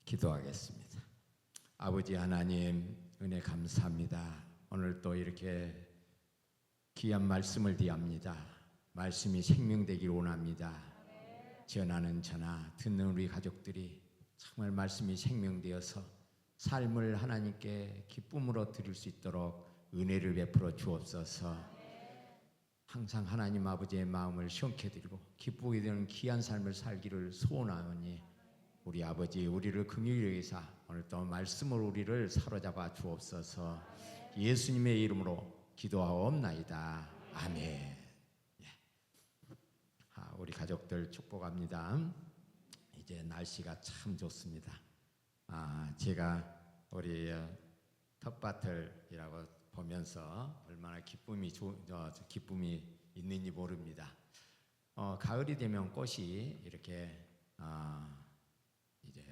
기도하겠습니다. 아버지 하나님, 은혜 감사합니다. 오늘 또 이렇게 귀한 말씀을 대합니다. 말씀이 생명되기를 원합니다. 전하는 전하, 듣는 우리 가족들이 정말 말씀이 생명되어서 삶을 하나님께 기쁨으로 드릴 수 있도록 은혜를 베풀어 주옵소서. 항상 하나님 아버지의 마음을 시원케 드리고 기쁘게 되는 귀한 삶을 살기를 소원하오니 우리 아버지, 우리를 긍휼히 여기사 오늘 또 말씀으로 우리를 사로잡아 주옵소서. 예수님의 이름으로 기도하옵나이다. 아멘. 우리 가족들 축복합니다. 이제 날씨가 참 좋습니다. 제가 우리 텃밭을이라고 보면서 얼마나 기쁨이 있는지 모릅니다. 가을이 되면 꽃이 이렇게 이제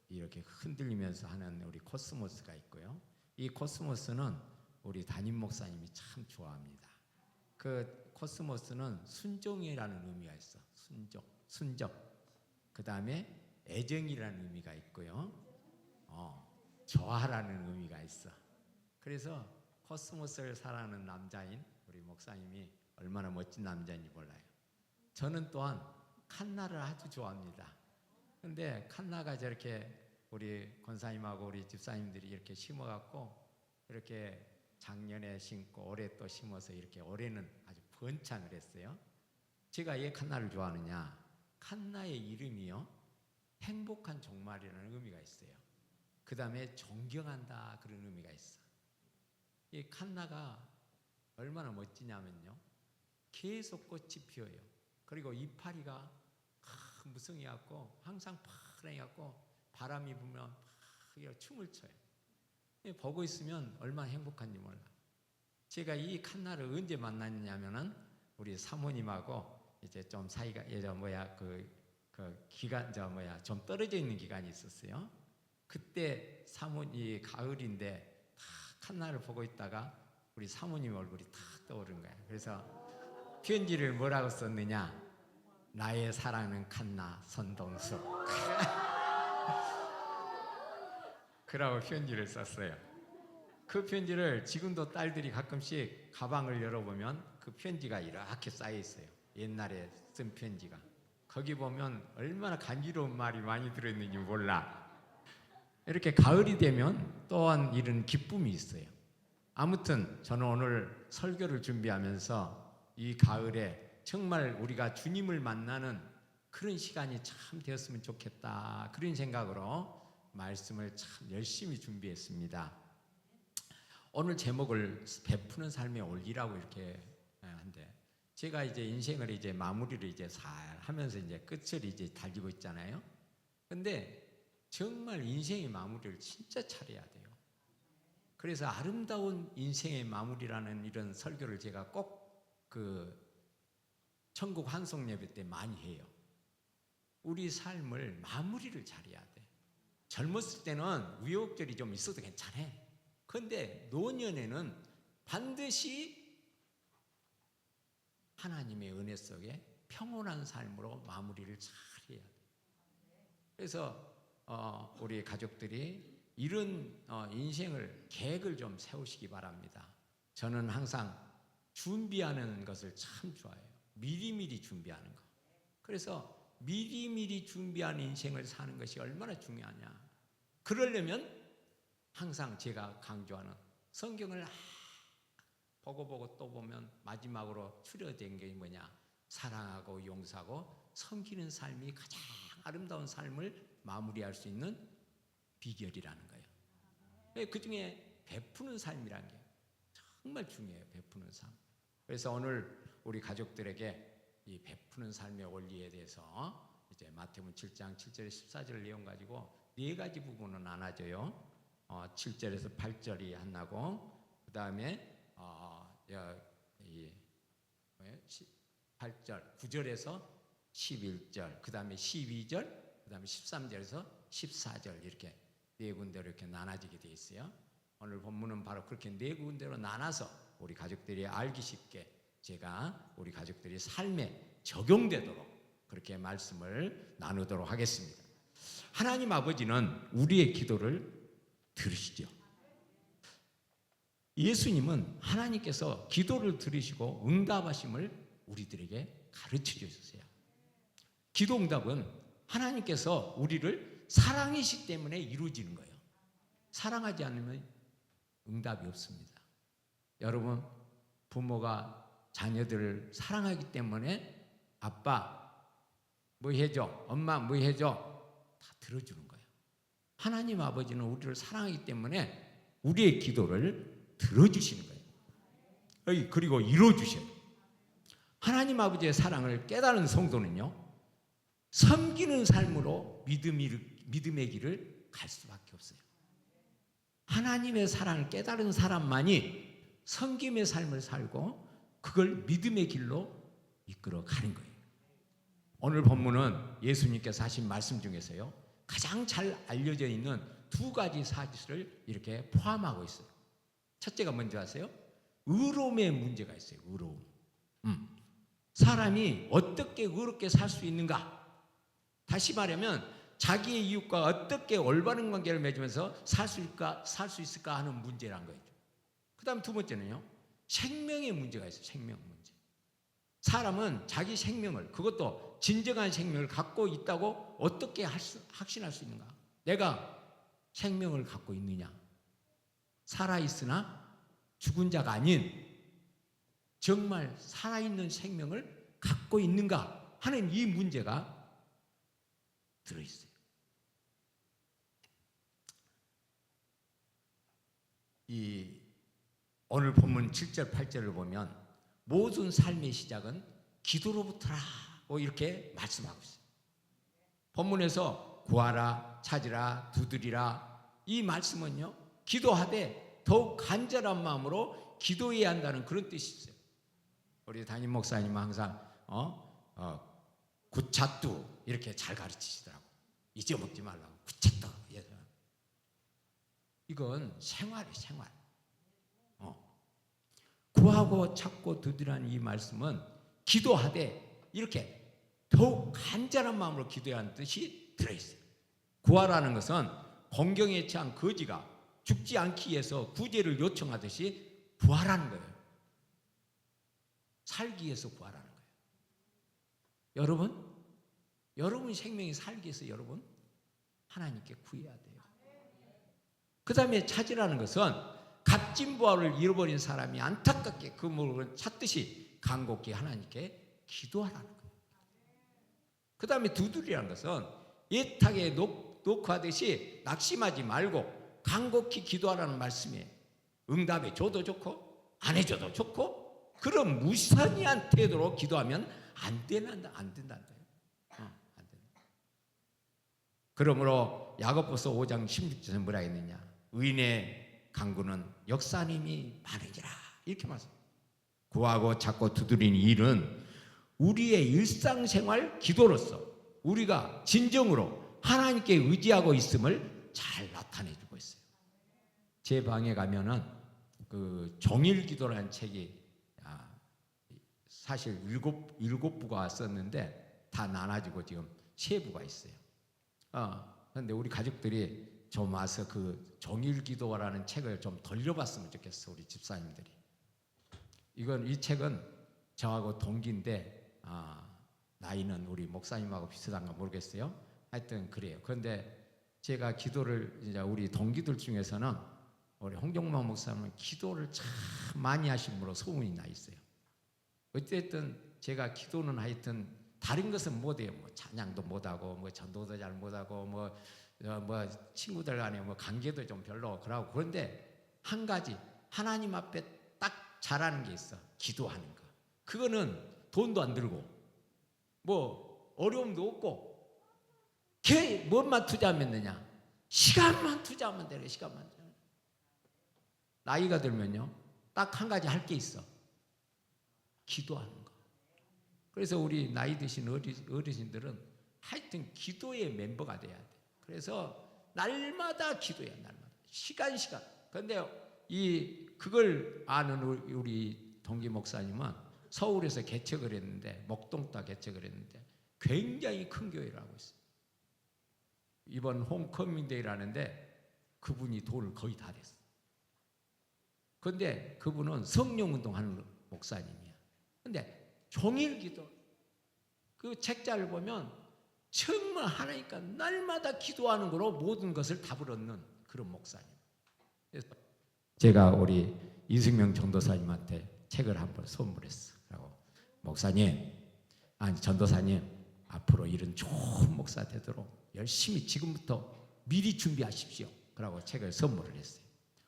이렇게 흔들리면서 하는 우리 코스모스가 있고요. 이 코스모스는 우리 담임 목사님이 참 좋아합니다. 그 코스모스는 순종이라는 의미가 있어. 순종. 그 다음에 애정이라는 의미가 있고요. 좋아라는 의미가 있어. 그래서 코스모스를 사랑하는 남자인 우리 목사님이 얼마나 멋진 남자인지 몰라요. 저는 또한 칸나를 아주 좋아합니다. 근데 칸나가 저렇게 우리 권사님하고 우리 집사님들이 이렇게 심어갖고 이렇게 작년에 심고 올해 또 심어서 이렇게 올해는 아주 번창을 했어요. 제가 왜 칸나를 좋아하느냐? 칸나의 이름이요, 행복한 종말이라는 의미가 있어요. 그 다음에 존경한다, 그런 의미가 있어. 이 칸나가 얼마나 멋지냐면요, 계속 꽃이 피어요. 그리고 이파리가 무성해갖고 항상 파래갖고 바람이 불면 막 춤을 춰요. 보고 있으면 얼마나 행복한지 몰라. 제가 이 칸나를 언제 만났냐면은 우리 사모님하고 이제 좀 사이가 기간 좀 떨어져 있는 기간이 있었어요. 그때 사모님 가을인데 칸나를 보고 있다가 우리 사모님 얼굴이 탁 떠오른 거예요. 그래서 편지를 뭐라고 썼느냐? 나의 사랑은 칸나 선동수. 그라고 편지를 썼어요. 그 편지를 지금도 딸들이 가끔씩 가방을 열어보면 그 편지가 이렇게 쌓여 있어요. 옛날에 쓴 편지가. 거기 보면 얼마나 간지러운 말이 많이 들어있는지 몰라. 이렇게 가을이 되면 또한 이런 기쁨이 있어요. 아무튼 저는 오늘 설교를 준비하면서 이 가을에 정말 우리가 주님을 만나는 그런 시간이 참 되었으면 좋겠다, 그런 생각으로 말씀을 참 열심히 준비했습니다. 오늘 제목을 베푸는 삶의 올기라고 이렇게 한데, 제가 이제 인생을 이제 마무리를 이제 잘 하면서 이제 끝을 이제 달리고 있잖아요. 근데 정말 인생의 마무리를 진짜 잘해야 돼요. 그래서 아름다운 인생의 마무리라는 이런 설교를 제가 꼭 천국 환송 예배 때 많이 해요. 우리 삶을 마무리를 잘해야 돼. 젊었을 때는 우여곡절이 좀 있어도 괜찮아. 그런데 노년에는 반드시 하나님의 은혜 속에 평온한 삶으로 마무리를 잘해야 돼. 그래서 우리 가족들이 이런 인생을 계획을 좀 세우시기 바랍니다. 저는 항상 준비하는 것을 참 좋아해요. 미리미리 준비하는 거. 그래서 미리미리 준비한 인생을 사는 것이 얼마나 중요하냐. 그러려면 항상 제가 강조하는 성경을 보고 또 보면 마지막으로 추려된 게 뭐냐? 사랑하고 용서하고 섬기는 삶이 가장 아름다운 삶을 마무리할 수 있는 비결이라는 거예요. 그 중에 베푸는 삶이라는 게 정말 중요해요. 베푸는 삶. 그래서 오늘 우리 가족들에게 이 베푸는 삶의 원리에 대해서 이제 마태복음 7장 7절에 14절 내용 가지고 네 가지 부분은 나눠져요. 7절에서 8절이 하나고, 그 다음에 8절 9절에서 11절, 그 다음에 12절, 그 다음에 13절에서 14절, 이렇게 네 군데로 이렇게 나눠지게 되어 있어요. 오늘 본문은 바로 그렇게 네 군데로 나눠서 우리 가족들이 알기 쉽게 제가 우리 가족들이 삶에 적용되도록 그렇게 말씀을 나누도록 하겠습니다. 하나님 아버지는 우리의 기도를 들으시죠. 예수님은 하나님께서 기도를 들으시고 응답하심을 우리들에게 가르쳐 주셨어요. 기도 응답은 하나님께서 우리를 사랑이시기 때문에 이루어지는 거예요. 사랑하지 않으면 응답이 없습니다. 여러분, 부모가 자녀들을 사랑하기 때문에 아빠 뭐 해줘, 엄마 뭐 해줘, 다 들어주는 거예요. 하나님 아버지는 우리를 사랑하기 때문에 우리의 기도를 들어주시는 거예요. 그리고 이루어주셔요. 하나님 아버지의 사랑을 깨달은 성도는요, 섬기는 삶으로 믿음의 길을 갈 수밖에 없어요. 하나님의 사랑을 깨달은 사람만이 섬김의 삶을 살고 그걸 믿음의 길로 이끌어 가는 거예요. 오늘 본문은 예수님께서 하신 말씀 중에서요, 가장 잘 알려져 있는 두 가지 사실을 이렇게 포함하고 있어요. 첫째가 뭔지 아세요? 의로움의 문제가 있어요. 의로움. 사람이 어떻게 의롭게 살 수 있는가? 다시 말하면 자기의 이웃과 어떻게 올바른 관계를 맺으면서 살 수 있을까 하는 문제란 거죠. 그 다음 두 번째는요, 생명의 문제가 있어요. 생명 문제. 사람은 자기 생명을, 그것도 진정한 생명을 갖고 있다고 어떻게 확신할 수 있는가? 내가 생명을 갖고 있느냐? 살아있으나 죽은 자가 아닌 정말 살아있는 생명을 갖고 있는가 하는 이 문제가 들어있어요. 오늘 본문 7절 8절을 보면 모든 삶의 시작은 기도로부터라고 이렇게 말씀하고 있어요. 본문에서 구하라, 찾으라, 두드리라, 이 말씀은요, 기도하되 더욱 간절한 마음으로 기도해야 한다는 그런 뜻이 있어요. 우리 담임 목사님은 항상 구차뚜 이렇게 잘 가르치시더라고. 잊어먹지 말라고. 구차뚜. 이건 생활이에요. 생활. 구하고 찾고 두드리라는 이 말씀은 기도하되 이렇게 더욱 간절한 마음으로 기도해야 하는 뜻이 들어있어요. 구하라는 것은 공경에 처한 거지가 죽지 않기 위해서 구제를 요청하듯이 구하라는 거예요. 살기 위해서 구하라는 거예요. 여러분 생명이 살기 위해서 여러분 하나님께 구해야 돼요. 그 다음에 찾으라는 것은 값진 부활을 잃어버린 사람이 안타깝게 그 물을 찾듯이 간곡히 하나님께 기도하라는 거예요. 그 다음에 두드리라는 것은 애타게 녹화하듯이 낙심하지 말고 간곡히 기도하라는 말씀이에요. 응답해 줘도 좋고 안 해줘도 좋고 그런 무선이한 태도로 기도하면 안 된다는 거예요. 안 된다. 그러므로 야고보서 5장 16절에 뭐라 했느냐? 의인의 강구는 역사님이 많으니라, 이렇게 말씀합니다. 구하고 찾고 두드리는 일은 우리의 일상생활 기도로서 우리가 진정으로 하나님께 의지하고 있음을 잘 나타내주고 있어요. 제 방에 가면은 그 종일기도라는 책이 사실 일곱 부가 썼는데 다 나눠지고 지금 3부가 있어요. 그런데 우리 가족들이 좀 와서 그 종일기도라는 책을 좀 돌려봤으면 좋겠어, 우리 집사님들이. 이 책은 저하고 동기인데 나이는 우리 목사님하고 비슷한가 모르겠어요. 하여튼 그래요. 그런데 제가 기도를 이제 우리 동기들 중에서는 우리 홍종만 목사님은 기도를 참 많이 하심으로 소문이 나 있어요. 어쨌든 제가 기도는 하여튼 다른 것은 못해요. 뭐 찬양도 못하고 뭐 전도도 잘 못하고 뭐 친구들 간에 뭐 관계도 좀 별로 그러고, 그런데 한 가지 하나님 앞에 딱 잘하는 게 있어. 기도하는 거. 그거는 돈도 안 들고 뭐 어려움도 없고 뭐만 투자하면 되냐? 시간만 투자하면 되래. 시간만. 나이가 들면요, 딱 한 가지 할 게 있어. 기도하는 거. 그래서 우리 나이 드신 어르신들은 하여튼 기도의 멤버가 돼야 돼. 그래서 날마다 기도해야, 날마다. 시간. 그런데 그걸 아는 우리 동기 목사님은 서울에서 개척을 했는데, 목동다 개척을 했는데 굉장히 큰 교회를 하고 있어요. 이번 홈커밍데이라는데 그분이 돈을 거의 다 냈어. 그런데 그분은 성령운동하는 목사님이야. 근데 종일 기도. 그 책자를 보면 정말 하나니까 날마다 기도하는 거로 모든 것을 답을 얻는 그런 목사님. 그래서 제가 우리 이승명 전도사님한테 책을 한번 선물했어. 그리고 목사님, 아니 전도사님, 앞으로 이런 좋은 목사 되도록 열심히 지금부터 미리 준비하십시오. 그러고 책을 선물을 했어요.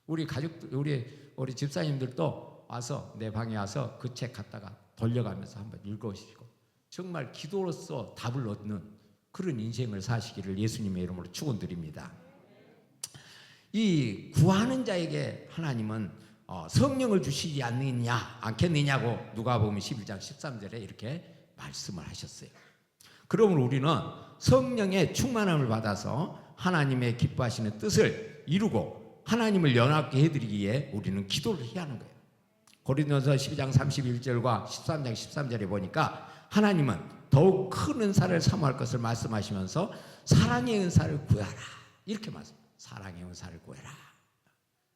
우리 가족들, 우리 집사님들도 와서 내 방에 와서 그 책 갖다가 돌려가면서 한번 읽어보시고 정말 기도로서 답을 얻는 그런 인생을 사시기를 예수님의 이름으로 축원드립니다. 이 구하는 자에게 하나님은 성령을 주시지 않겠느냐고 누가복음 11장 13절에 이렇게 말씀을 하셨어요. 그러므로 우리는 성령의 충만함을 받아서 하나님의 기뻐하시는 뜻을 이루고 하나님을 연합케 해드리기 위해 우리는 기도를 해야 하는 거예요. 고린도서 12장 31절과 13장 13절에 보니까 하나님은 더욱 큰 은사를 사모할 것을 말씀하시면서 사랑의 은사를 구하라 이렇게 말씀합니다. 사랑의 은사를 구해라.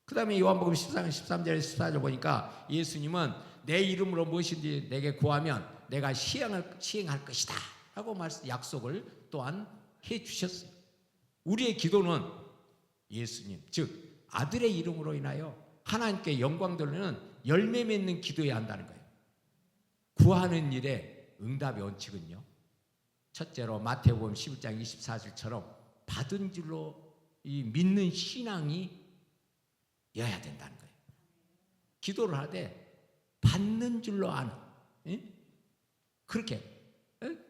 그 다음에 요한복음 14장 13절에 14절 보니까 예수님은 내 이름으로 무엇인지 내게 구하면 내가 시행할 것이다 하고 약속을 또한 해주셨어요. 우리의 기도는 예수님 즉 아들의 이름으로 인하여 하나님께 영광 돌리는 열매 맺는 기도해야 한다는 거예요. 구하는 일에 응답의 원칙은요, 첫째로 마태복음 11장 24절처럼 받은 줄로 이 믿는 신앙이 여야 된다는 거예요. 기도를 하되 받는 줄로 아는, 그렇게 알아야 돼.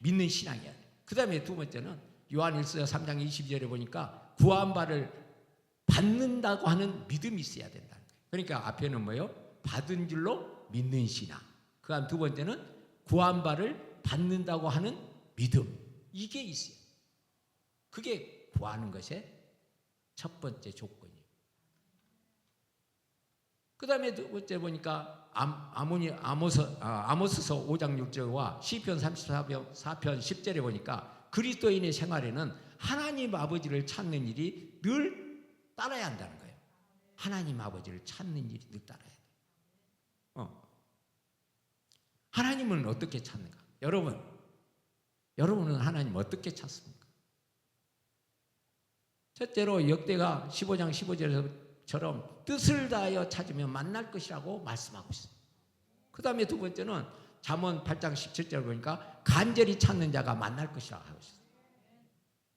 믿는 신앙이어야 돼. 그 다음에 두 번째는 요한일서 3장 22절에 보니까 구한 바를 받는다고 하는 믿음이 있어야 된다는 거예요. 그러니까 앞에는 뭐예요? 받은 줄로 믿는 신앙. 그 다음 두 번째는 구한 바를 받는다고 하는 믿음. 이게 있어요. 그게 구하는 것의 첫 번째 조건이에요. 그 다음에 두 번째 보니까 아모스서 5장 6절과 시편 34편 10절에 보니까 그리스도인의 생활에는 하나님 아버지를 찾는 일이 늘 따라야 한다는 거예요. 하나님 아버지를 찾는 일이 늘 따라야 돼요. 하나님은 어떻게 찾는가? 여러분은 하나님 어떻게 찾습니까? 첫째로 역대가 15장 15절처럼 뜻을 다하여 찾으면 만날 것이라고 말씀하고 있어요. 그 다음에 두 번째는 잠언 8장 17절 보니까 간절히 찾는 자가 만날 것이라고 하고 있어요.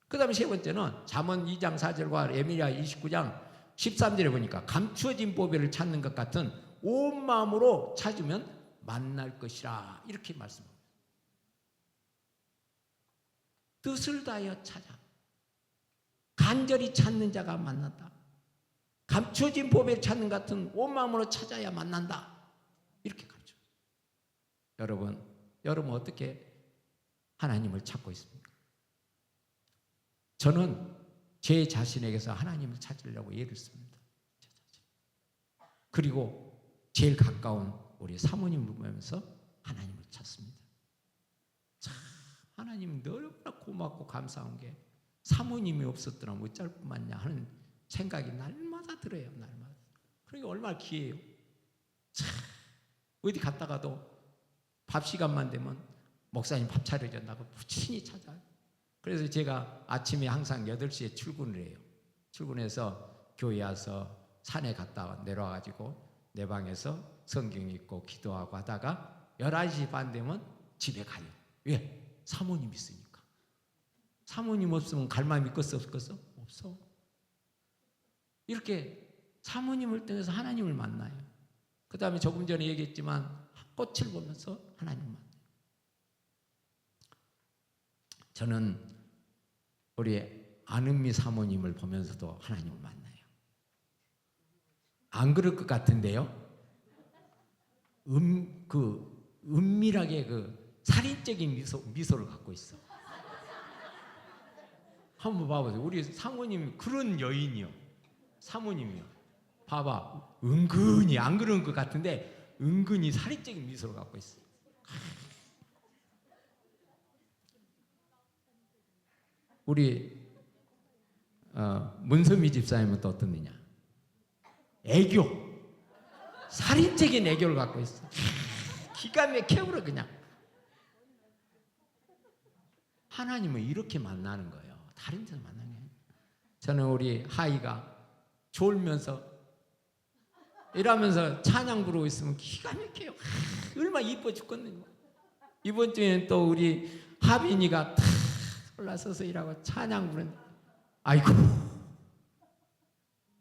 그 다음에 세 번째는 잠언 2장 4절과 예레미야 29장 13절에 보니까 감추어진 보배를 찾는 것 같은 온 마음으로 찾으면 만날 것이라 이렇게 말씀합니다. 뜻을 다하여 찾아 간절히 찾는 자가 만난다. 감춰진 보배를 찾는 것 같은 온 마음으로 찾아야 만난다. 이렇게 가르쳐요. 여러분 어떻게 하나님을 찾고 있습니까? 저는 제 자신에게서 하나님을 찾으려고 애를 씁니다. 그리고 제일 가까운 우리 사모님을 보면서 하나님을 찾습니다. 참 하나님 너무나 고맙고 감사한 게 사모님이 없었더라면 어쩔 뻔했냐 하는 생각이 날마다 들어요. 날마다. 그러니까 얼마나 귀해요. 참 어디 갔다가도 밥 시간만 되면 목사님 밥 차려준다고 부친히 찾아요. 그래서 제가 아침에 항상 8시에 출근을 해요. 출근해서 교회 와서 산에 갔다 내려와가지고 내 방에서 성경 읽고 기도하고 하다가 11시 반 되면 집에 가요. 왜? 사모님 있으니까. 사모님 없으면 갈 마음이 있겠어 없겠어? 없어. 이렇게 사모님을 통해서 하나님을 만나요. 그 다음에 조금 전에 얘기했지만 꽃을 보면서 하나님을 만나요. 저는 우리 안은미 사모님을 보면서도 하나님을 만나요. 안 그럴 것 같은데요. 은밀하게 살인적인 미소를 갖고 있어. 한번 봐보세요. 우리 사모님 그런 여인이요. 사모님이요. 봐봐. 은근히 안 그런 것 같은데 은근히 살인적인 미소를 갖고 있어. 요. 우리 문선미 집사님은 또 어떻느냐? 애교, 살인적인 애교를 갖고 있어. 기가 막혀버려 그냥. 하나님은 이렇게 만나는 거예요. 다른 데서 만나는 게 아니에요. 저는 우리 하이가 졸면서 이러면서 찬양 부르고 있으면 기가 막혀요. 얼마나 이뻐 죽겠는지. 이번 주에는 또 우리 하빈이가 탁 올라서서 일하고 찬양 부르는데, 아이고,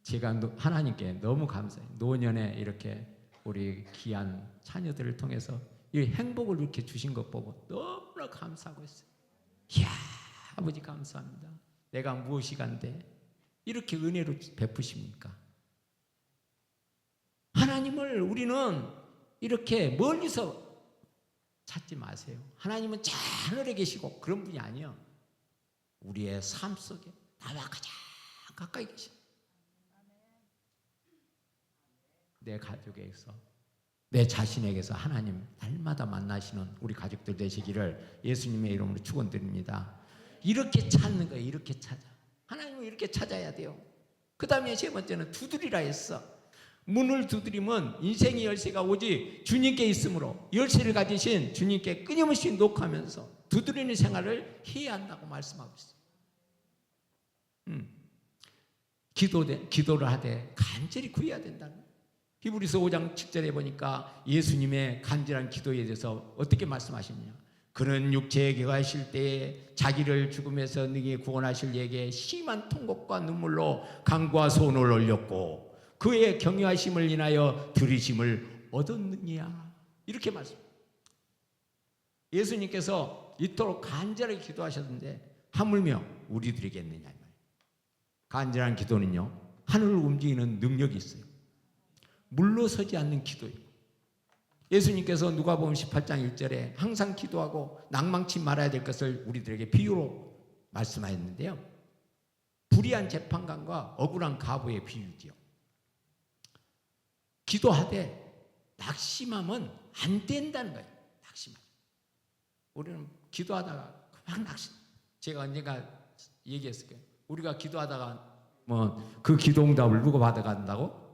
제가 하나님께 너무 감사해요. 노년에 이렇게 우리 귀한 자녀들을 통해서 이 행복을 이렇게 주신 것 보고 너무나 감사하고 있어요. 이야, 아버지 감사합니다. 내가 무엇이 간데 이렇게 은혜로 베푸십니까? 하나님을 우리는 이렇게 멀리서 찾지 마세요. 하나님은 저 하늘에 계시고 그런 분이 아니에요. 우리의 삶 속에 나와 가장 가까이 계십니다. 내 가족에게서, 내 자신에게서 하나님 날마다 만나시는 우리 가족들 되시기를 예수님의 이름으로 축원드립니다. 이렇게 찾는 거예요. 이렇게 찾아. 하나님을 이렇게 찾아야 돼요. 그 다음에 세 번째는 두드리라 했어. 문을 두드리면 인생의 열쇠가 오직 주님께 있으므로 열쇠를 가지신 주님께 끊임없이 녹하면서 두드리는 생활을 해야 한다고 말씀하고 있어요. 기도를 하되 간절히 구해야 된다는 거예요. 히브리서 5장 7절에 보니까 예수님의 간절한 기도에 대해서 어떻게 말씀하시느냐. 그는 육체에 거하실 때에 자기를 죽음에서 능히 구원하실 이에게 심한 통곡과 눈물로 간구와 소원을 올렸고 그의 경외하심을 인하여 들으심을 얻었느냐. 이렇게 말씀. 예수님께서 이토록 간절하게 기도하셨는데 하물며 우리들에게겠느냐. 간절한 기도는요, 하늘을 움직이는 능력이 있어요. 물러서지 않는 기도예요. 예수님께서 누가복음 18장 1절에 항상 기도하고 낭망치 말아야 될 것을 우리들에게 비유로 말씀하셨는데요, 불의한 재판관과 억울한 가부의 비유지요. 기도하되 낙심하면 안 된다는 거예요. 낙심하면. 우리는 기도하다가 막 낙심. 제가 언젠가 얘기했을 거예요. 우리가 기도하다가 그 기도응답을 누가 받아간다고?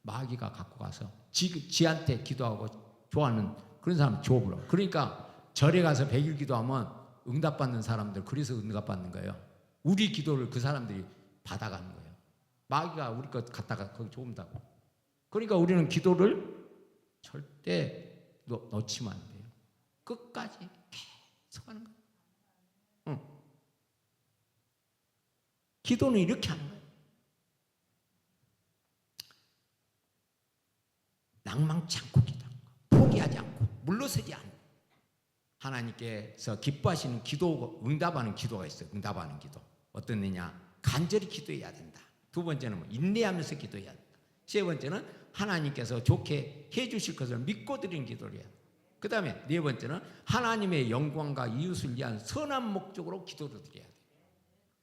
마귀가 갖고 가서 지한테 기도하고 좋아하는 그런 사람 줘버려. 그러니까 절에 가서 100일 기도하면 응답받는 사람들, 그래서 응답받는 거예요. 우리 기도를 그 사람들이 받아가는 거예요. 마귀가 우리 것 갖다가 거기 줘온다고. 그러니까 우리는 기도를 절대 놓치면 안 돼요. 끝까지 계속 하는 거예요. 기도는 이렇게 하는 거예요. 낭망치 않고 기도하는 거, 포기하지 않고 물러서지 않고. 하나님께서 기뻐하시는 기도, 응답하는 기도가 있어요. 응답하는 기도 어떻느냐? 간절히 기도해야 된다. 두 번째는 인내하면서 기도해야 된다. 세 번째는 하나님께서 좋게 해주실 것을 믿고 드리는 기도를 해야 된다. 그 다음에 네 번째는 하나님의 영광과 이웃을 위한 선한 목적으로 기도를 드려야 돼요.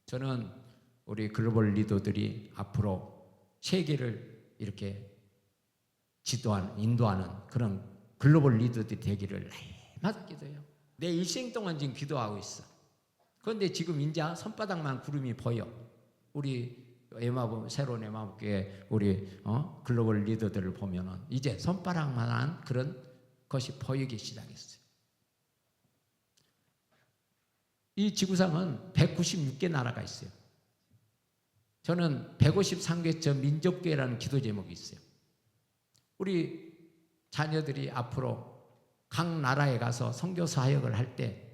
저는 우리 글로벌 리더들이 앞으로 세계를 이렇게 인도하는 그런 글로벌 리더들이 되기를 날마다 기도해요. 내 일생 동안 지금 기도하고 있어. 그런데 지금 이제 손바닥만 구름이 보여. 우리 새로운 에마부교회 우리 글로벌 리더들을 보면은 이제 손바닥만한 그런 것이 보이기 시작했어요. 이 지구상은 196개 나라가 있어요. 저는 153개처 민족교회라는 기도 제목이 있어요. 우리 자녀들이 앞으로 각 나라에 가서 선교 사역을 할 때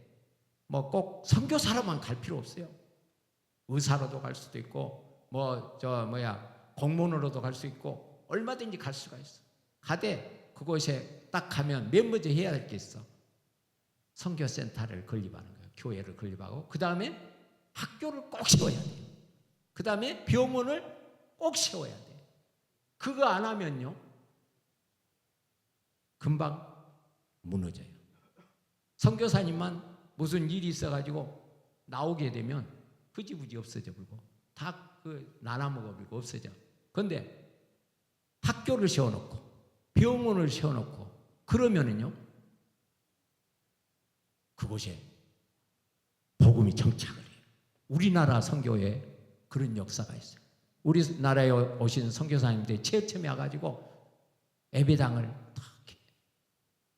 뭐 꼭 선교사로만 갈 필요 없어요. 의사로도 갈 수도 있고 공무원으로도 갈 수 있고 얼마든지 갈 수가 있어. 가되 그곳에 딱 가면 맨 먼저 해야 할 게 있어. 선교센터를 건립하는 거예요. 교회를 건립하고 그 다음에 학교를 꼭 세워야 돼요. 그 다음에 병원을 꼭 세워야 돼요. 그거 안 하면요 금방 무너져요. 선교사님만 무슨 일이 있어가지고 나오게 되면 흐지부지 없어져 버리고 다 나눠먹어 버리고 없어져. 그런데 학교를 세워놓고 병원을 세워놓고 그러면은요 그곳에 복음이 정착을 해요. 우리나라 선교에 그런 역사가 있어요. 우리나라에 오신 선교사님들이 처음에 와가지고 예배당을 다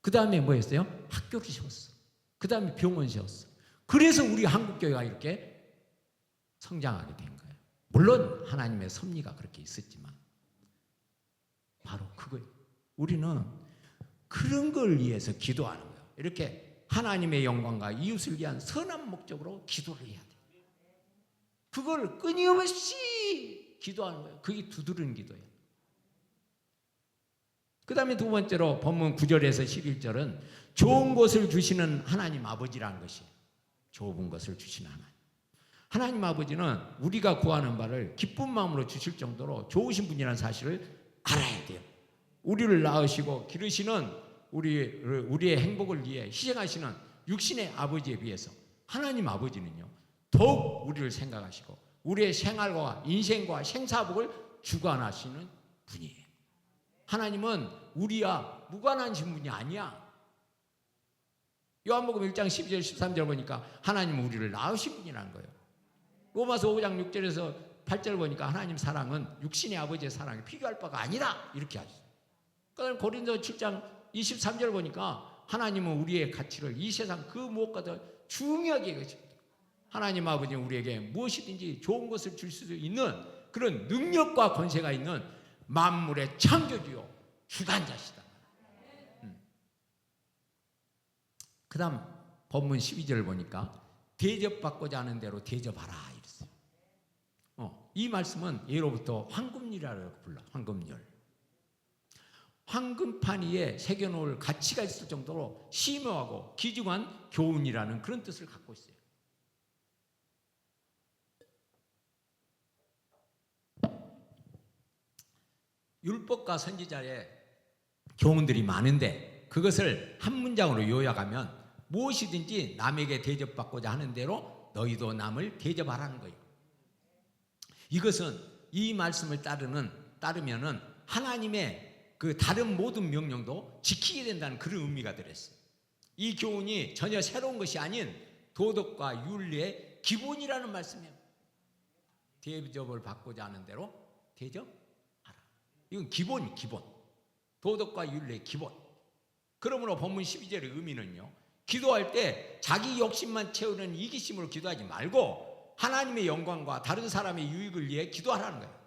그 다음에 뭐였어요? 학교를 세웠어. 그 다음에 병원 세웠어. 그래서 우리 한국교회가 이렇게 성장하게 된 거예요. 물론 하나님의 섭리가 그렇게 있었지만 바로 그거예요. 우리는 그런 걸 위해서 기도하는 거예요. 이렇게 하나님의 영광과 이웃을 위한 선한 목적으로 기도를 해야 돼요. 그걸 끊임없이 기도하는 거예요. 그게 두드리는 기도예요. 그 다음에 두 번째로 본문 9절에서 11절은 좋은 것을 주시는 하나님 아버지라는 것이에요. 좁은 것을 주시는 하나님. 하나님 아버지는 우리가 구하는 바를 기쁜 마음으로 주실 정도로 좋으신 분이라는 사실을 알아야 돼요. 우리를 낳으시고 기르시는 우리의 행복을 위해 희생하시는 육신의 아버지에 비해서 하나님 아버지는요, 더욱 우리를 생각하시고 우리의 생활과 인생과 생사복을 주관하시는 분이에요. 하나님은 우리와 무관하신 분이 아니야. 요한복음 1장 12절 13절 보니까 하나님은 우리를 낳으신 분이라는 거예요. 로마서 5장 6절에서 8절 보니까 하나님 사랑은 육신의 아버지의 사랑에 비교할 바가 아니다 이렇게 하셨어요. 그다음에 고린도 7장 23절 보니까 하나님은 우리의 가치를 이 세상 그 무엇과도 중요하게 여기십니다. 하나님 아버지는 우리에게 무엇이든지 좋은 것을 줄 수 있는 그런 능력과 권세가 있는 만물의 창조주요 주관자시다. 그 다음 본문 12절을 보니까 대접받고자 하는 대로 대접하라 이랬어요. 이 말씀은 예로부터 황금률이라고 불러. 황금률. 황금판 위에 새겨놓을 가치가 있을 정도로 심오하고 귀중한 교훈이라는 그런 뜻을 갖고 있어요. 율법과 선지자의 교훈들이 많은데 그것을 한 문장으로 요약하면 무엇이든지 남에게 대접받고자 하는 대로 너희도 남을 대접하라는 거예요. 이것은 이 말씀을 따르면은 하나님의 그 다른 모든 명령도 지키게 된다는 그런 의미가 들었어요. 이 교훈이 전혀 새로운 것이 아닌 도덕과 윤리의 기본이라는 말씀이에요. 대접을 받고자 하는 대로 대접하라. 이건 기본. 도덕과 윤리의 기본. 그러므로 본문 12절의 의미는요, 기도할 때 자기 욕심만 채우는 이기심으로 기도하지 말고 하나님의 영광과 다른 사람의 유익을 위해 기도하라는 거예요.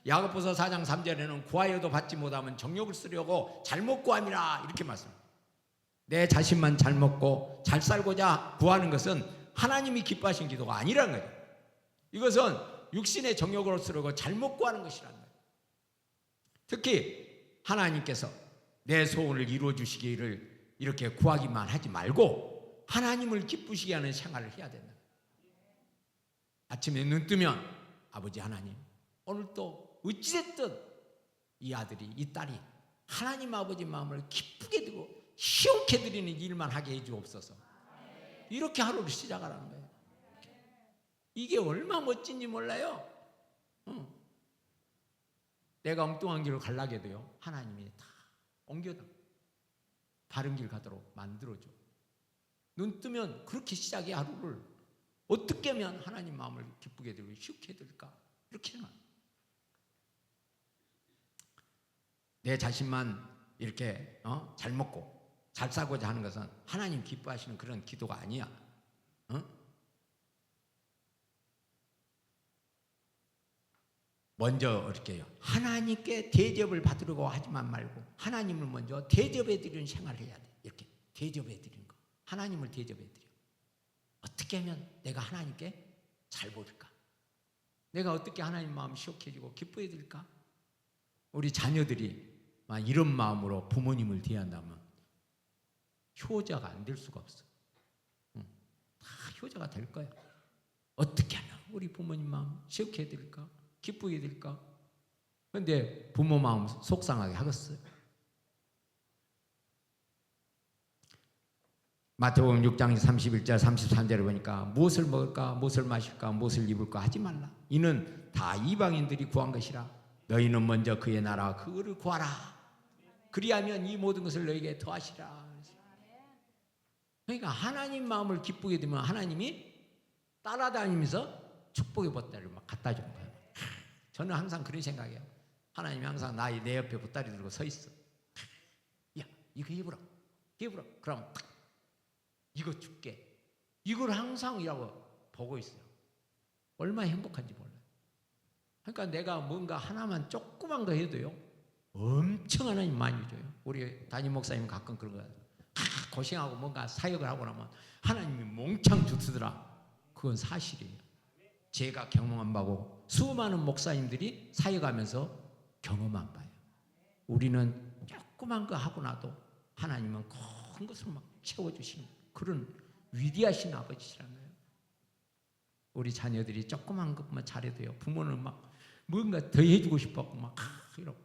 야고보서 4장 3절에는 구하여도 받지 못하면 정욕을 쓰려고 잘못 구함이라 이렇게 말씀합니다. 내 자신만 잘 먹고 잘 살고자 구하는 것은 하나님이 기뻐하신 기도가 아니라는 거예요. 이것은 육신의 정욕으로 쓰려고 잘못 구하는 것이라는 거예요. 특히 하나님께서 내 소원을 이루어 주시기를 이렇게 구하기만 하지 말고 하나님을 기쁘시게 하는 생활을 해야 된다. 아침에 눈 뜨면 아버지 하나님, 오늘 또 어찌됐든 이 아들이 이 딸이 하나님 아버지 마음을 기쁘게 드리고 시원케 드리는 일만 하게 해주옵소서. 이렇게 하루를 시작하라는 거예요. 이게 얼마나 멋진지 몰라요. 내가 엉뚱한 길을 가려게 돼요. 하나님이 다 옮겨다 바른 길 가도록 만들어줘. 눈 뜨면 그렇게 시작해. 하루를 어떻게 하면 하나님 마음을 기쁘게 드리고 쉽게 해드릴까, 이렇게 생각. 내 자신만 이렇게 잘 먹고 잘 살고자 하는 것은 하나님 기뻐하시는 그런 기도가 아니야. 먼저 이렇게 해요. 하나님께 대접을 받으려고 하지만 말고 하나님을 먼저 대접해 드리는 생활을 해야 돼. 이렇게 대접해 드리는 거. 하나님을 대접해 드려. 어떻게 하면 내가 하나님께 잘 보일까? 내가 어떻게 하나님 마음 시원해지고 기뻐해 드릴까? 우리 자녀들이 이런 마음으로 부모님을 대한다면 효자가 안 될 수가 없어. 다 효자가 될 거야. 어떻게 하면 우리 부모님 마음 시원해 드릴까? 기쁘게 될까? 그런데 부모 마음 속상하게 하겠어요. 마태복음 6장 31절 33절에 보니까 무엇을 먹을까, 무엇을 마실까, 무엇을 입을까 하지 말라. 이는 다 이방인들이 구한 것이라. 너희는 먼저 그의 나라와 그거를 구하라. 그리하면 이 모든 것을 너희에게 더하시라. 그러니까 하나님 마음을 기쁘게 되면 하나님이 따라다니면서 축복의 보따리를 막 갖다 준 거예요. 저는 항상 그런 생각이에요. 하나님이 항상 내 옆에 보따리 들고 서 있어. 야, 이거 입으라. 입으라. 그럼 딱 이거 줄게. 이걸 항상 이라고 보고 있어요. 얼마나 행복한지 몰라요. 그러니까 내가 뭔가 하나만 조그만 거 해도요, 엄청 하나님 많이 줘요. 우리 담임 목사님 가끔 그런 거예요. 고생하고 뭔가 사역을 하고 나면 하나님이 몽창 주시더라. 그건 사실이에요. 제가 경험한 바고 수많은 목사님들이 사역하면서 경험한 바예요. 우리는 조그만 거 하고 나도 하나님은 큰 것을 막 채워주시는 그런 위대하신 아버지시라는 거예요. 우리 자녀들이 조그만 것만 잘해도요, 부모는 막 뭔가 더 해주고 싶었고 막 이러고,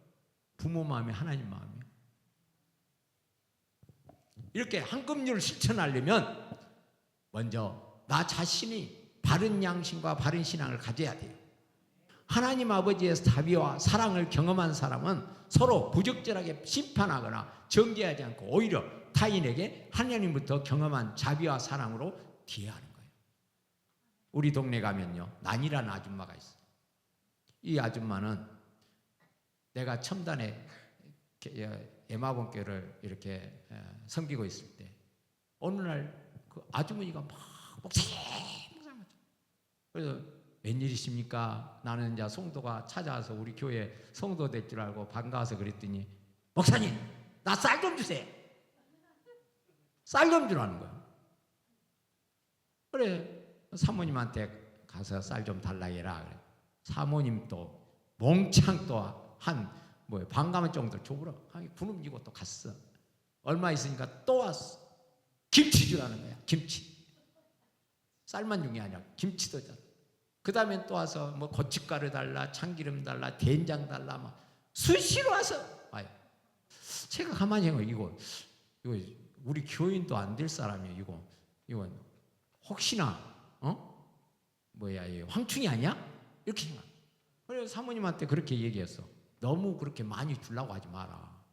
부모 마음이 하나님 마음이에요. 이렇게 한금률을 실천하려면 먼저 나 자신이 바른 양심과 바른 신앙을 가져야 돼요. 하나님 아버지의 자비와 사랑을 경험한 사람은 서로 부적절하게 심판하거나 정죄하지 않고 오히려 타인에게 하나님부터 경험한 자비와 사랑으로 대하는 거예요. 우리 동네 가면요, 난이라는 아줌마가 있어요. 이 아줌마는 내가 첨단에 에마본교를 이렇게 섬기고 있을 때 어느 날 그 아주머니가 막 목사님 그래서 웬일이십니까? 나는 이제 성도가 찾아와서 우리 교회 성도 될 줄 알고 반가워서 그랬더니 목사님 나 쌀 좀 주세요. 쌀 좀 주라는 거예요. 그래 사모님한테 가서 쌀 좀 달라 해라. 그래. 사모님 또 몽창 또 한 반가운 정도 줘보라. 군음 지고 또 갔어. 얼마 있으니까 또 왔어. 김치 주라는 거야. 김치. 쌀만 준 게 아니라 김치도 줬어. 그 다음에 또 와서 고춧가루 달라, 참기름 달라, 된장 달라, 막 수시로 와서 와요. 제가 가만히 생각해, 이거 우리 교인도 안 될 사람이에요. 이건 혹시나 이 황충이 아니야? 이렇게 생각. 그래서 사모님한테 그렇게 얘기했어. 너무 그렇게 많이 주려고 하지 마라.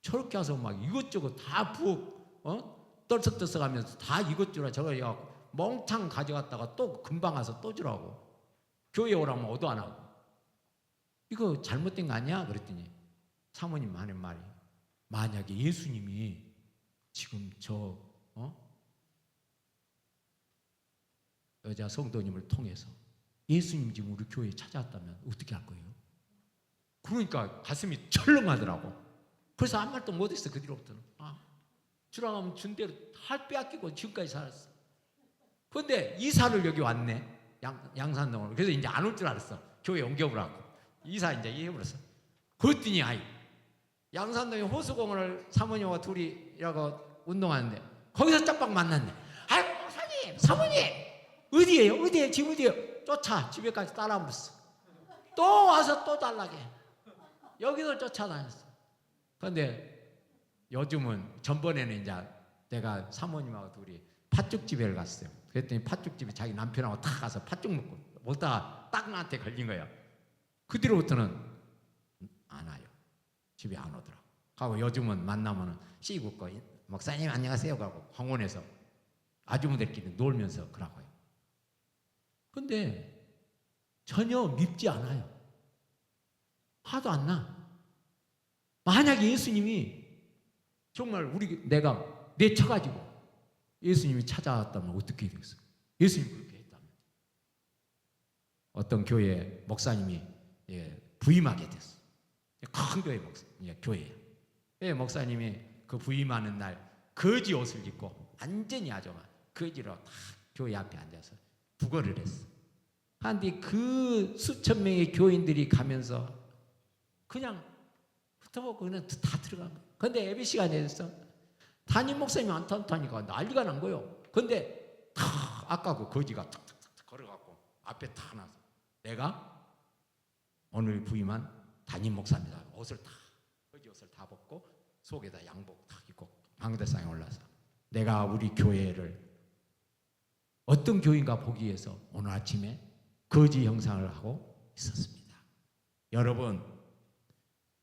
저렇게 와서 막 이것저것 다 떨썩떨썩하면서 다 이것 주라 저거 해갖고 멍창 가져갔다가 또 금방 와서 또 주라고. 교회 오라면 오도 안 하고. 이거 잘못된 거 아니야? 그랬더니 사모님 하는 말이, 만약에 예수님이 지금 여자 성도님을 통해서 예수님 지금 우리 교회에 찾아왔다면 어떻게 할 거예요? 그러니까 가슴이 철렁하더라고. 그래서 아무 말도 못했어. 그 뒤로부터는 주라고 하면 준 대로 다 빼앗기고 지금까지 살았어. 그런데 이사를 여기 왔네. 양산동으로. 그래서 이제 안 올 줄 알았어. 교회 옮겨보라고. 이사 이제 해버렸어. 그랬더니 양산동에 호수공원을 사모님과 둘이라고 운동하는데 거기서 짝박 만났네. 아이고 목사님, 사모님 어디에요? 어디에요? 지금 어디에요? 쫓아 집에까지 따라버렸어. 또 와서 또 달라게. 여기도 쫓아다녔어. 그런데 요즘은 전번에는 이제 내가 사모님하고 둘이 팥죽집에 갔어요. 그랬더니 팥죽집에 자기 남편하고 다 가서 팥죽 먹고 먹다가 딱 나한테 걸린 거야. 그 뒤로부터는 안 와요. 집에 안 오더라고. 하고 요즘은 만나면은 씻고 목사님 안녕하세요 하고 황원에서 아주머니들끼리 놀면서 그러고요. 근데 전혀 밉지 않아요. 화도 안 나. 만약에 예수님이 정말 내가 내쳐가지고 예수님이 찾아왔다면 어떻게 되겠어요? 예수님이 그렇게 했다면. 어떤 교회 목사님이 부임하게 됐어. 큰 교회 교회 목사님이 그 부임하는 날 거지 옷을 입고 완전히 거지로 다 교회 앞에 앉아서 부거를 했어. 그런데 그 수천 명의 교인들이 가면서 그냥 흩어보고 그냥 다 들어간 거야. 근데 예배 시간에 됐어. 담임 목사님이 안 탄다니까 난리가 난 거예요. 근데 아까 그 거지가 탁탁탁 걸어갖고 앞에 다 나서 내가 오늘 부임한 담임 목사입니다. 거지 옷을 다 벗고 속에다 양복 탁 입고 방대상에 올라서 내가 우리 교회를 어떤 교인가 보기 위해서 오늘 아침에 거지 형상을 하고 있었습니다. 여러분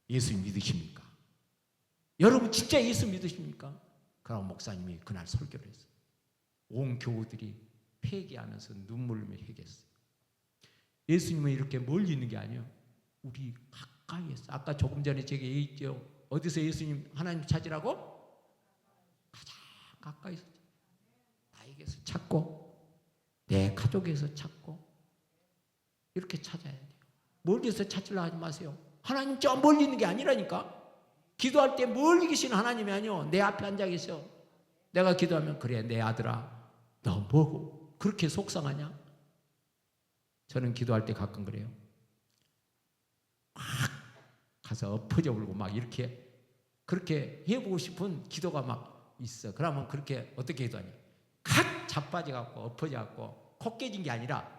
예수 믿으십니까? 여러분 진짜 예수 믿으십니까? 그럼 목사님이 그날 설교를 했어요. 온 교우들이 회개하면서 눈물 흘리며 회개했어요. 예수님은 이렇게 멀리 있는 게 아니에요. 우리 가까이에서. 아까 조금 전에 제가 얘기했죠. 어디서 예수님 하나님 찾으라고? 가장 가까이서, 나에게서 찾고 내 가족에서 찾고 이렇게 찾아야 돼요. 멀리서 찾으려 하지 마세요. 하나님 저 멀리 있는 게 아니라니까. 기도할 때 멀리 계신 하나님이 아니요, 내 앞에 앉아 계셔. 내가 기도하면 그래 내 아들아 너 뭐고 그렇게 속상하냐? 저는 기도할 때 가끔 그래요. 막 가서 엎어져 울고 막 이렇게 그렇게 해보고 싶은 기도가 막 있어. 그러면 그렇게 어떻게 기도하냐? 각 자빠져갖고 엎어져갖고 코 깨진 게 아니라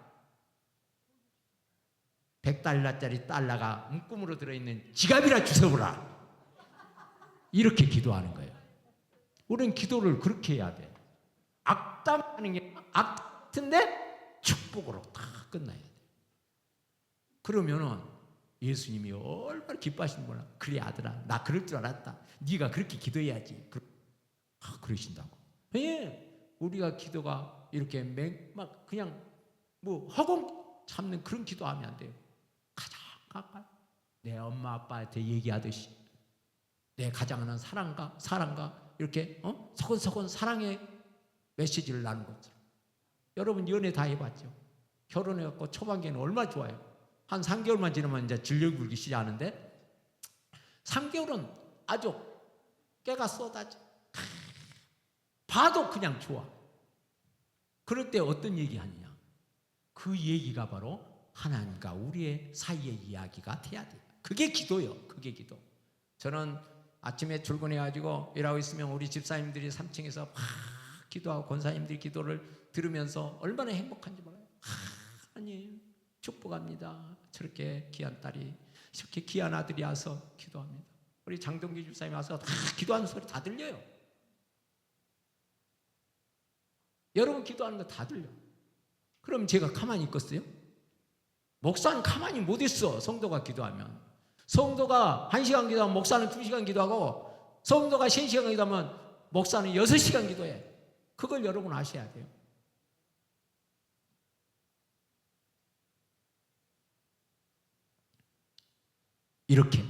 $100짜리 달러가 움꿈으로 들어있는 지갑이라 주워보라. 이렇게 기도하는 거예요. 우리는 기도를 그렇게 해야 돼. 악담하는 게 악같은데 축복으로 다 끝나야 돼. 그러면은 예수님이 얼마나 기뻐하시는구나. 그래 아들아 나 그럴 줄 알았다. 네가 그렇게 기도해야지. 그러신다고. 예, 우리가 기도가 이렇게 막 그냥 뭐 허공 참는 그런 기도하면 안 돼요. 가장 가까이 내 엄마 아빠한테 얘기하듯이 내 가장하는 사랑과 이렇게 서곤서곤 사랑의 메시지를 나눈 것처럼. 여러분 연애 다 해봤죠? 결혼해갖고 초반기에는 얼마나 좋아요. 한 3개월만 지나면 이제 진력 불기 시작하는데 3개월은 아주 깨가 쏟아져. 봐도 그냥 좋아. 그럴 때 어떤 얘기 하느냐? 그 얘기가 바로 하나님과 우리의 사이의 이야기가 돼야 돼요. 그게 기도요. 그게 기도. 저는 아침에 출근해가지고 일하고 있으면 우리 집사님들이 3층에서 막 기도하고 권사님들이 기도를 들으면서 얼마나 행복한지 몰라요. 하나님 축복합니다. 저렇게 귀한 딸이, 저렇게 귀한 아들이 와서 기도합니다. 우리 장동기 집사님이 와서 다 기도하는 소리 다 들려요. 여러분 기도하는 거 다 들려. 그럼 제가 가만히 있겠어요? 목사는 가만히 못 있어. 성도가 기도하면. 성도가 1시간 기도하면 목사는 2시간 기도하고, 성도가 3시간 기도하면 목사는 6시간 기도해. 그걸 여러분 아셔야 돼요. 이렇게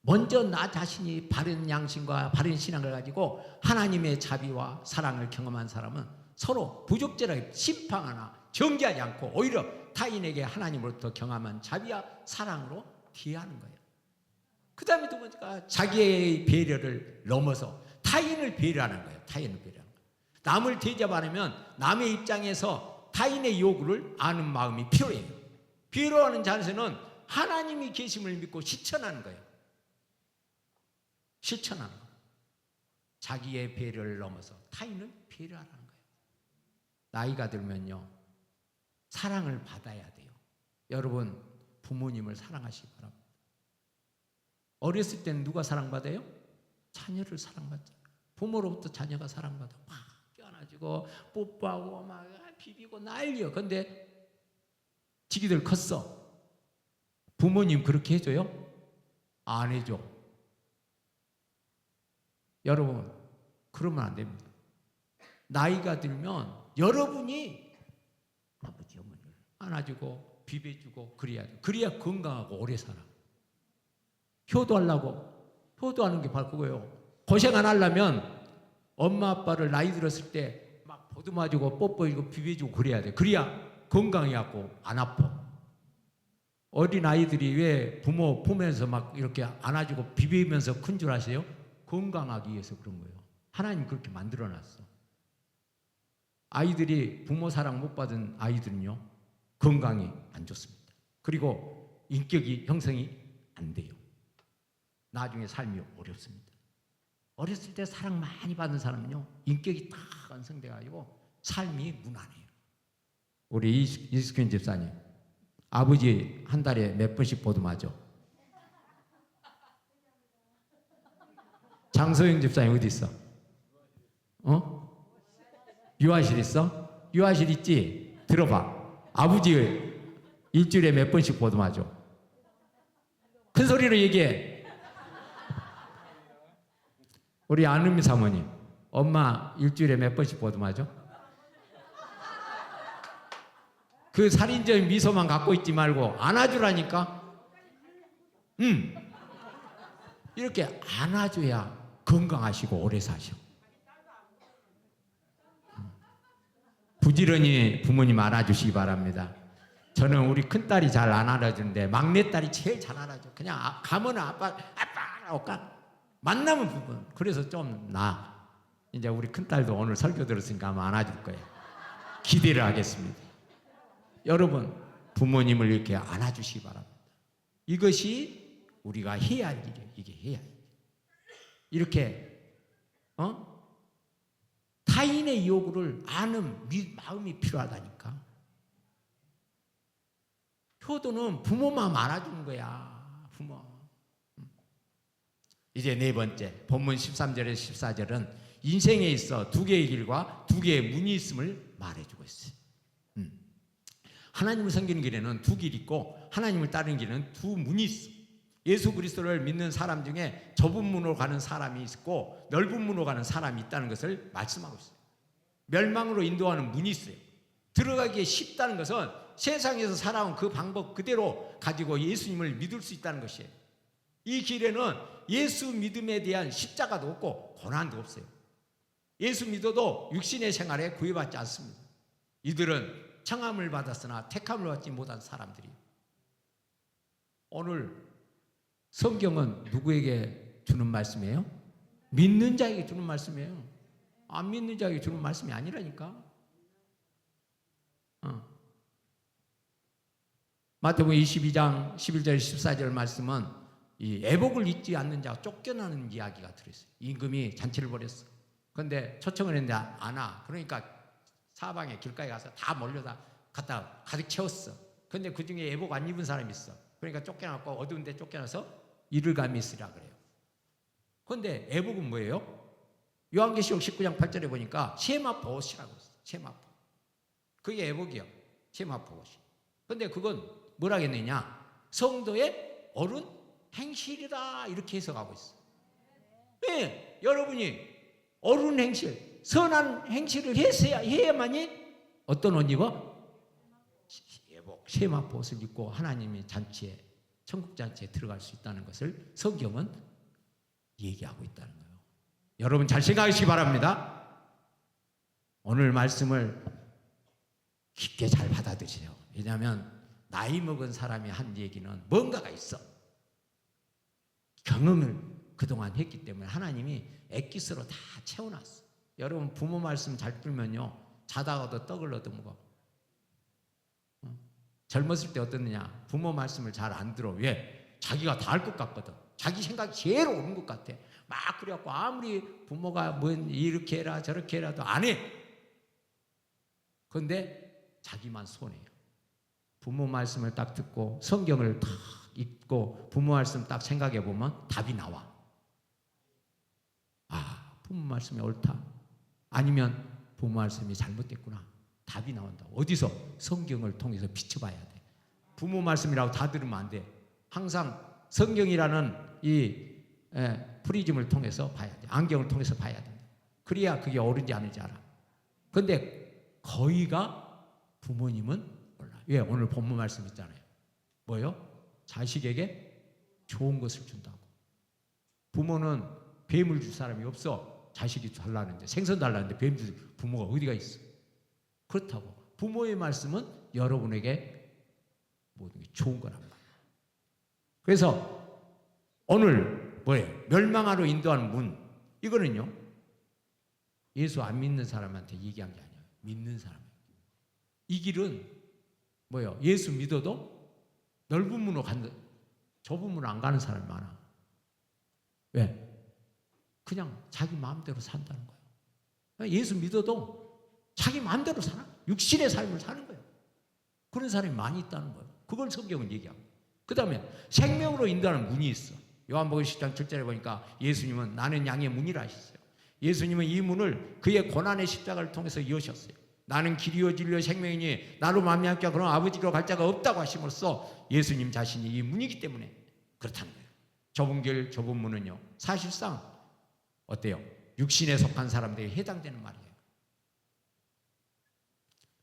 먼저 나 자신이 바른 양심과 바른 신앙을 가지고 하나님의 자비와 사랑을 경험한 사람은 서로 부적절하게 심판하나 정죄하지 않고 오히려 타인에게 하나님으로부터 경험한 자비와 사랑으로 대하는 거예요. 그 다음에 두 번째가 자기의 배려를 넘어서 타인을 배려하는 거예요. 타인을 배려하는 거예요. 남을 대접하려면 남의 입장에서 타인의 요구를 아는 마음이 필요해요. 배려하는 자세는 하나님이 계심을 믿고 실천하는 거예요. 실천하는 거예요. 자기의 배려를 넘어서 타인을 배려하라는 거예요. 나이가 들면요, 사랑을 받아야 돼요. 여러분 부모님을 사랑하시기 바랍니다. 어렸을 때는 누가 사랑받아요? 자녀를 사랑받잖아요. 부모로부터 자녀가 사랑받아. 막 껴안아주고 뽀뽀하고 막 비비고 난리요. 근데 지기들 컸어. 부모님 그렇게 해줘요? 안 해줘. 여러분 그러면 안 됩니다. 나이가 들면 여러분이 아버지 어머니를 안아주고 비벼주고 그래야 돼. 그래야 건강하고 오래 살아. 효도하려고, 효도하는 게 바로 그거예요. 고생 안 하려면 엄마 아빠를 나이 들었을 때 막 보듬어주고 뽀뽀해주고 비벼주고 그래야 돼. 그래야 건강해갖고 안 아파. 어린 아이들이 왜 부모 품에서 막 이렇게 안아주고 비비면서 큰 줄 아세요? 건강하기 위해서 그런 거예요. 하나님 그렇게 만들어놨어. 아이들이 부모 사랑 못 받은 아이들은요, 건강이 안 좋습니다. 그리고 인격이 형성이 안 돼요. 나중에 삶이 어렵습니다. 어렸을 때 사랑 많이 받은 사람은요, 인격이 딱 완성돼가지고 삶이 무난해요. 우리 이숙현 집사님, 아버지 한 달에 몇 번씩 보듬하죠? 장소영 집사님 어디 있어? 유아실 있어? 유아실 있지? 들어봐. 아버지 일주일에 몇 번씩 보듬하죠? 큰 소리로 얘기해. 우리 안은미 사모님, 엄마 일주일에 몇 번씩 보듬하죠? 그 살인적인 미소만 갖고 있지 말고 안아주라니까. 이렇게 안아줘야 건강하시고 오래 사셔. 부지런히 부모님 안아주시기 바랍니다. 저는 우리 큰딸이 잘 안 안아주는데 막내딸이 제일 잘 안아줘. 그냥 가면 아빠라고 만나면 부분. 그래서 좀 이제 우리 큰딸도 오늘 설교 들었으니까 아마 안아줄 거예요. 기대를 하겠습니다. 여러분, 부모님을 이렇게 안아주시기 바랍니다. 이것이 우리가 해야 할 일이에요. 이게 해야 할 일. 이렇게 타인의 요구를 아는 마음이 필요하다니까. 효도는 부모 마음 알아주는 거야. 부모. 이제 네 번째, 본문 13절에서 14절은 인생에 있어 두 개의 길과 두 개의 문이 있음을 말해주고 있어요. 하나님을 섬기는 길에는 두 길이 있고 하나님을 따르는 길에는 두 문이 있어. 예수 그리스도를 믿는 사람 중에 좁은 문으로 가는 사람이 있고 넓은 문으로 가는 사람이 있다는 것을 말씀하고 있어요. 멸망으로 인도하는 문이 있어요. 들어가기에 쉽다는 것은 세상에서 살아온 그 방법 그대로 가지고 예수님을 믿을 수 있다는 것이에요. 이 길에는 예수 믿음에 대한 십자가도 없고 고난도 없어요. 예수 믿어도 육신의 생활에 구애받지 않습니다. 이들은 청함을 받았으나 택함을 받지 못한 사람들이에요. 오늘 성경은 누구에게 주는 말씀이에요? 믿는 자에게 주는 말씀이에요. 안 믿는 자에게 주는 말씀이 아니라니까. 마태복음 22장 11절 14절 말씀은 이 애복을 잊지 않는 자가 쫓겨나는 이야기가 들어있어요. 임금이 잔치를 벌였어. 그런데 초청을 했는데 안 와. 그러니까 사방에 길가에 가서 다 몰려다 갖다 가득 채웠어. 그런데 그 중에 애복 안 입은 사람이 있어. 그러니까 쫓겨나고 어두운 데 쫓겨나서 이를 감히 있으라 그래요. 그런데 애복은 뭐예요? 요한계시록 19장 8절에 보니까 세마포옷이라고 했어요. 세마포. 그게 애복이요. 세마포옷이. 그런데 그건 뭐라 했느냐? 성도의 옳은 행실이다 이렇게 해석하고 있어. 왜? 여러분이 옳은 행실, 선한 행실을 해야만이 어떤 옷 입어? 예복, 세마포 옷을 입고 하나님의 잔치에, 천국 잔치에 들어갈 수 있다는 것을 성경은 얘기하고 있다는 거예요. 여러분 잘 생각하시기 바랍니다. 오늘 말씀을 깊게 잘 받아들이세요. 왜냐하면 나이 먹은 사람이 한 얘기는 뭔가가 있어. 경험을 그동안 했기 때문에 하나님이 엑기스로 다 채워놨어. 여러분 부모 말씀 잘 들면요 자다가도 떡을 얻어먹어. 젊었을 때 어떻느냐? 부모 말씀을 잘 안 들어. 왜? 자기가 다 알 것 같거든. 자기 생각이 제일 옳은 것 같아. 막 그래갖고 아무리 부모가 뭐 이렇게 해라 저렇게 해라도 안 해. 그런데 자기만 손해요. 부모 말씀을 딱 듣고 성경을 딱 읽고 부모 말씀 딱 생각해 보면 답이 나와. 아, 부모 말씀이 옳다. 아니면 부모 말씀이 잘못됐구나. 답이 나온다. 어디서? 성경을 통해서 비춰봐야 돼. 부모 말씀이라고 다 들으면 안 돼. 항상 성경이라는 이 프리즘을 통해서 봐야 돼. 안경을 통해서 봐야 된다. 그래야 그게 옳은지 아닌지 알아. 그런데 거의가 부모님은 몰라. 왜? 오늘 본문 말씀 있잖아요. 뭐요? 자식에게 좋은 것을 준다고. 부모는 뱀을 줄 사람이 없어. 자식이 달라는데, 생선 달라는데 뱀 줄 부모가 어디가 있어? 그렇다고 부모의 말씀은 여러분에게 모든 게 좋은 거란 말이에요. 그래서 오늘 뭐예요? 멸망하러 인도하는 문, 이거는요 예수 안 믿는 사람한테 얘기한 게 아니에요. 믿는 사람에게. 이 길은 뭐예요? 예수 믿어도 넓은 문으로 간다, 좁은 문으로 안 가는 사람이 많아. 왜? 그냥 자기 마음대로 산다는 거예요. 예수 믿어도 자기 마음대로 살아. 육신의 삶을 사는 거예요. 그런 사람이 많이 있다는 거예요. 그걸 성경은 얘기하고. 그 다음에 생명으로 인도하는 문이 있어. 요한복음 10장 7절에 보니까 예수님은 나는 양의 문이라 하셨어요. 예수님은 이 문을 그의 고난의 십자가를 통해서 여셨어요. 나는 길이요 진리요 생명이니 나로 말미암지 않고 그런 아버지로 갈 자가 없다고 하심으로써 예수님 자신이 이 문이기 때문에 그렇다는 거예요. 좁은 길 좁은 문은요 사실상 어때요? 육신에 속한 사람들이 해당되는 말이에요.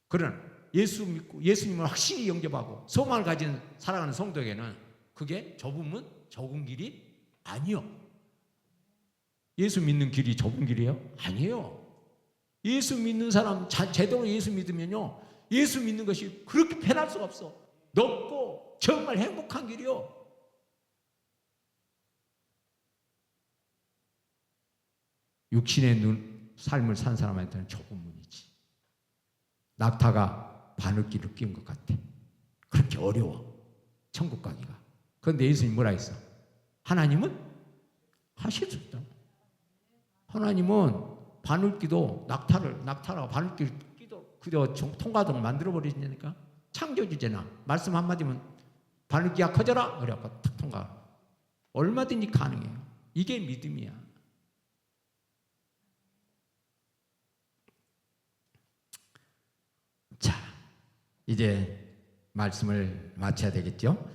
그러나 예수 믿고 예수님을 확실히 영접하고 소망을 가진 살아가는 성도에게는 그게 좁으면 좁은 길이 아니요. 예수 믿는 길이 좁은 길이에요? 아니에요. 예수 믿는 사람 제대로 예수 믿으면요, 예수 믿는 것이 그렇게 편할 수가 없어. 넓고 정말 행복한 길이요. 육신의 삶을 산 사람한테는 좁은 문이지. 낙타가 바늘길을 끼운 것 같아. 그렇게 어려워, 천국 가기가. 그런데 예수님 뭐라 했어? 하나님은 하실 수 있다. 하나님은 바늘기도 낙타라고 바늘길 끼도 그저 통과도록 만들어버리시니까 창조주잖아. 말씀 한마디면 바늘기야 커져라 그래갖고 탁 통과. 얼마든지 가능해요. 이게 믿음이야. 자, 이제 말씀을 마쳐야 되겠죠?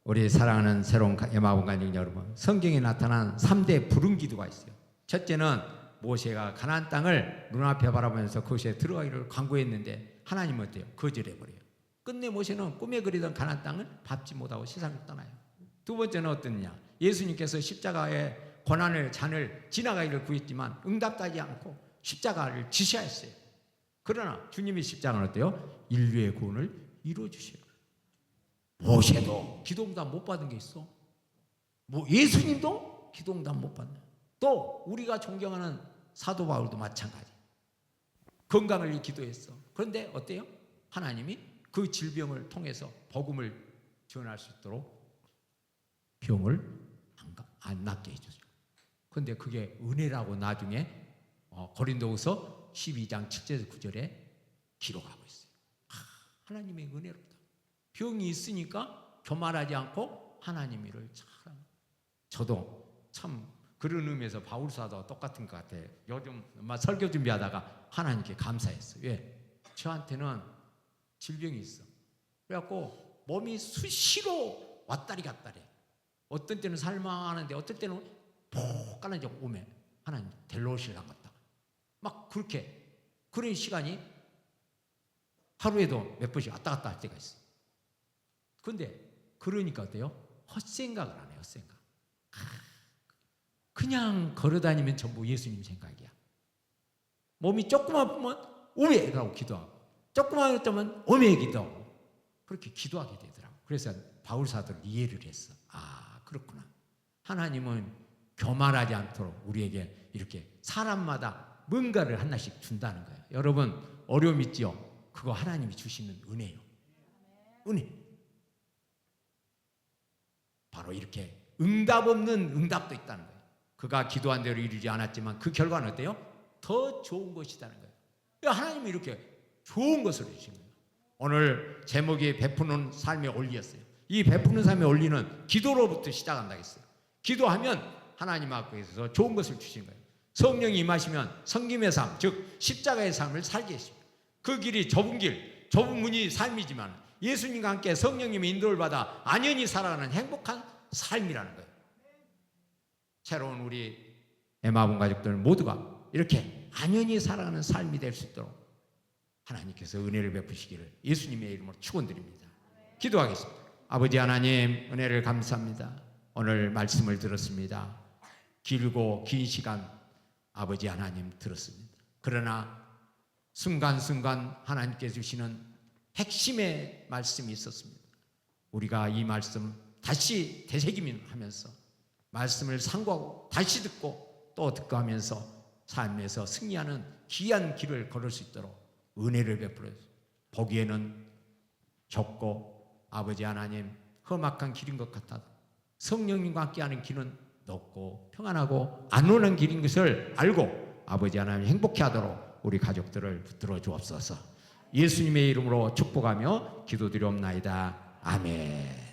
우리 사랑하는 새로운 에마본 가족 여러분, 성경에 나타난 3대 부른 기도가 있어요. 첫째는 모세가 가나안 땅을 눈앞에 바라보면서 그곳에 들어가기를 간구했는데 하나님은 어때요? 거절해버려요. 끝내 모세는 꿈에 그리던 가나안 땅을 밟지 못하고 세상을 떠나요. 두 번째는 어떠냐? 예수님께서 십자가의 고난을 잔을 지나가기를 구했지만 응답하지 않고 십자가를 지시하였어요. 그러나 주님의 십자가는 어때요? 인류의 구원을 이루어주셔요. 모세도 기도응답 못 받은 게 있어. 예수님도 기도응답 못 받는. 또 우리가 존경하는 사도 바울도 마찬가지. 건강을 위해 기도했어. 그런데 어때요? 하나님이 그 질병을 통해서 복음을 전할 수 있도록 병을 안 낫게 해주죠. 그런데 그게 은혜라고 나중에 고린도후서 12장 7절 9절에 기록하고 있어요. 하나님의 은혜롭다. 병이 있으니까 교만하지 않고 하나님 일을 잘. 저도 참 그런 의미에서 바울 사도와 똑같은 것 같아요. 요즘 설교 준비하다가 하나님께 감사했어요. 왜? 저한테는 질병이 있어. 그래갖고 몸이 수시로 왔다리 갔다리. 어떤 때는 살만하는데 어떤 때는 폭 깔아져 오면 하나님 델로실랑 갔다가 막 그렇게 그런 시간이 하루에도 몇 번씩 왔다 갔다 할 때가 있어. 근데 그러니까 어때요? 헛생각을 안 해요. 헛생각. 그냥 걸어다니면 전부 예수님 생각이야. 몸이 조금만 아프면 오메라고 기도하고 조금만 했다면 오메 기도하고 그렇게 기도하게 되더라고. 그래서 바울 사도를 이해를 했어. 아, 그렇구나. 하나님은 교만하지 않도록 우리에게 이렇게 사람마다 뭔가를 하나씩 준다는 거예요. 여러분 어려움 있지요? 그거 하나님이 주시는 은혜예요. 은혜. 바로 이렇게 응답 없는 응답도 있다는 거예요. 그가 기도한 대로 이루지 않았지만 그 결과는 어때요? 더 좋은 것이라는 거예요. 하나님이 이렇게 좋은 것을 주신 거예요. 오늘 제목이 베푸는 삶의 원리였어요. 이 베푸는 삶의 원리는 기도로부터 시작한다고 했어요. 기도하면 하나님 앞에서 좋은 것을 주신 거예요. 성령이 임하시면 성김의 삶, 즉 십자가의 삶을 살게 해줍니다. 그 길이 좁은 길, 좁은 문이 삶이지만 예수님과 함께 성령님의 인도를 받아 안연히 살아가는 행복한 삶이라는 거예요. 새로운 우리 에마본 가족들 모두가 이렇게 안연히 살아가는 삶이 될 수 있도록 하나님께서 은혜를 베푸시기를 예수님의 이름으로 축원드립니다. 기도하겠습니다. 아버지 하나님, 은혜를 감사합니다. 오늘 말씀을 들었습니다. 길고 긴 시간 아버지 하나님 들었습니다. 그러나 순간순간 하나님께서 주시는 핵심의 말씀이 있었습니다. 우리가 이 말씀 다시 되새기면서 말씀을 상고하고 다시 듣고 또 듣고 하면서 삶에서 승리하는 귀한 길을 걸을 수 있도록 은혜를 베풀어 주세요. 보기에는 좁고 아버지 하나님 험악한 길인 것 같아도 성령님과 함께하는 길은 높고 평안하고 안온한 길인 것을 알고 아버지 하나님 행복해 하도록 우리 가족들을 붙들어 주옵소서. 예수님의 이름으로 축복하며 기도드리옵나이다. 아멘.